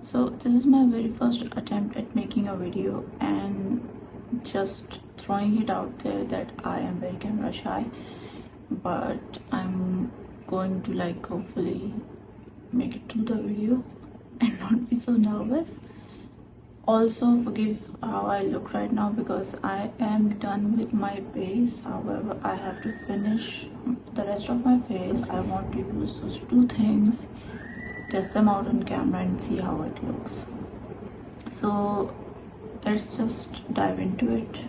So this is my very first attempt at making a video and just throwing it out there that I am very camera shy, but I'm going to hopefully make it through the video and not be so nervous. Also forgive how I look right now because I am done with my base. However, I have to finish the rest of my face. I want to use those two things, test them out on camera and see how it looks. So let's just dive into it.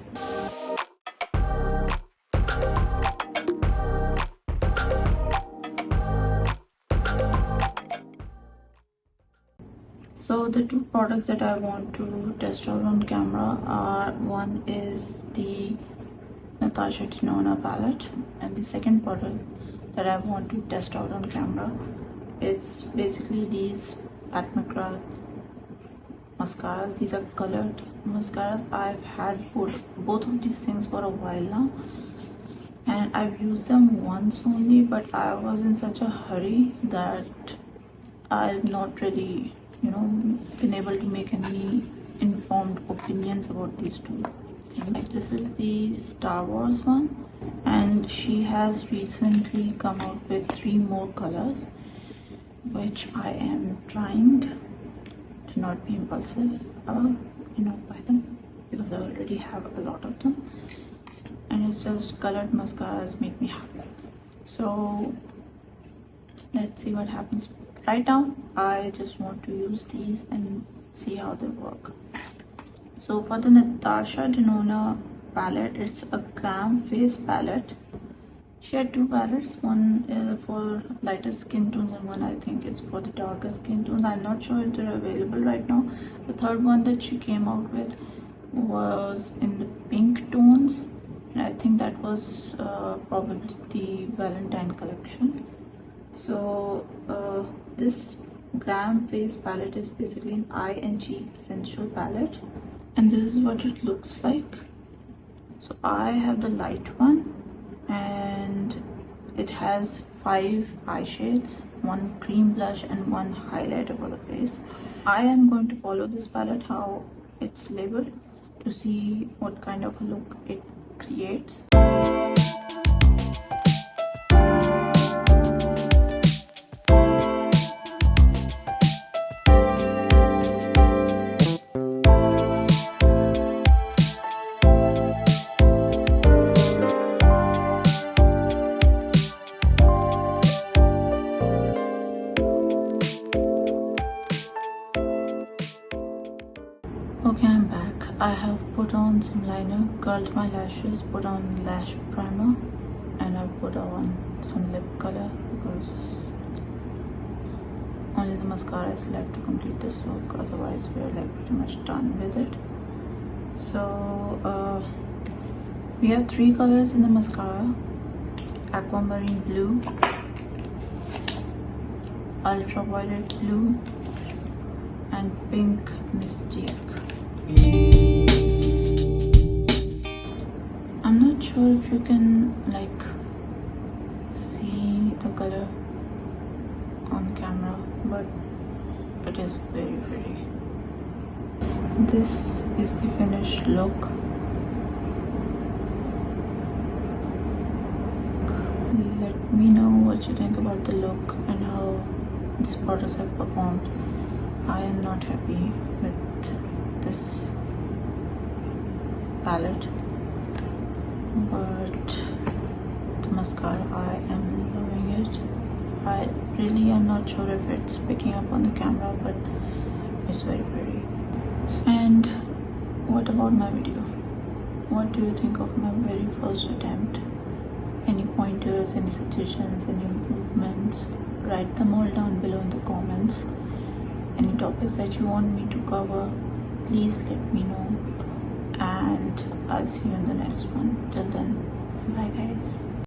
So the two products that I want to test out on camera are, one is the Natasha Denona palette, and the second product that I want to test out on camera is basically these Pat McGrath mascaras. These are colored mascaras. I've had both of these things for a while now, and I've used them once only, but I was in such a hurry that I've not really been able to make any informed opinions about these two things. This is the Star Wars one, and she has recently come out with 3 more colors, which I am trying to not be impulsive about, buy them, because I already have a lot of them, and it's just colored mascaras make me happy. So let's see what happens. Right now I just want to use these and see how they work. So for the Natasha Denona palette, it's a glam face palette. She had 2 palettes, one is for lighter skin tones and one I think is for the darker skin tones. I'm not sure if they're available right now. The third one that she came out with was in the pink tones, and I think that was probably the Valentine collection. So this glam face palette is basically an eye and cheek essential palette, and this is what it looks like. So I have the light one, and it has 5 eye shades, 1 cream blush and 1 highlighter for the face. I am going to follow this palette, how it's labeled, to see what kind of look it creates. Okay, I'm back. I have put on some liner, curled my lashes, put on lash primer, and I've put on some lip color because only the mascara is left to complete this look. Otherwise we're pretty much done with it. So we have 3 colors in the mascara: aquamarine blue, ultraviolet blue, and pink mystique. I'm not sure if you can see the color on camera, but it is very pretty. This is the finished look. Let me know what you think about the look and how these products have performed. I am not happy with this palette, but the mascara, I am loving it. I really am not sure if it's picking up on the camera, but it's very pretty. And what about my video? What do you think of my very first attempt? Any pointers, any suggestions, any improvements? Write them all down below in the comments. Any topics that you want me to cover, please let me know, and I'll see you in the next one. Till then, bye guys.